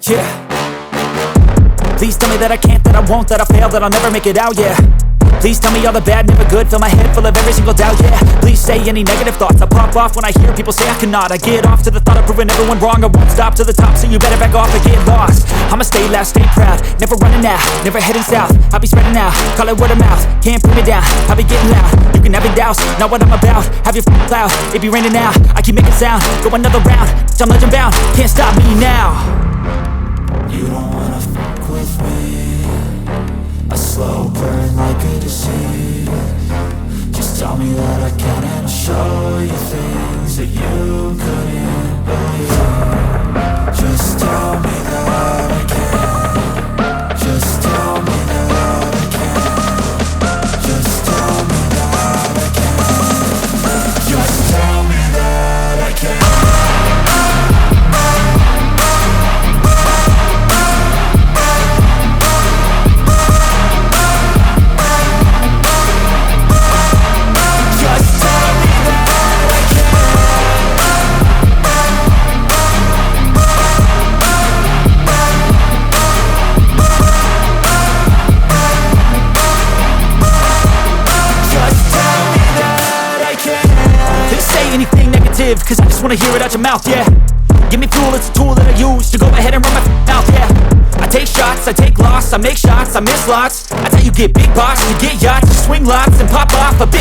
Yeah. Please tell me that I can't, that I won't, that I fail, that I'll never make it out, yeah. Please tell me all the bad, never good, fill my head full of every single doubt, yeah. Please say any negative thoughts, I pop off when I hear people say I cannot. I get off to the thought of proving everyone wrong, I won't stop to the top, so you better back off and get lost. I'ma stay loud, stay proud, never running out, never heading south. I'll be spreading out, call it word of mouth, can't put me down, I'll be getting loud. You can have your doubts, not what I'm about, have your f***ing cloud, it be raining now. I keep making sound, go another round, I'm legend bound, can't stop me now. You don't wanna fuck with me, a slow burn like a disease. Just tell me that I can and I'll show you things that you couldn't believe. Just tell me that I can. Just tell me that I can. Just tell me that I can. Just tell me that I can. Cause I just wanna hear it out your mouth, yeah. Give me fuel, it's a tool that I use to go ahead and run my mouth, yeah. I take shots, I take loss, I make shots, I miss lots. That's how you get big box, you get yachts, you swing lots and pop off a big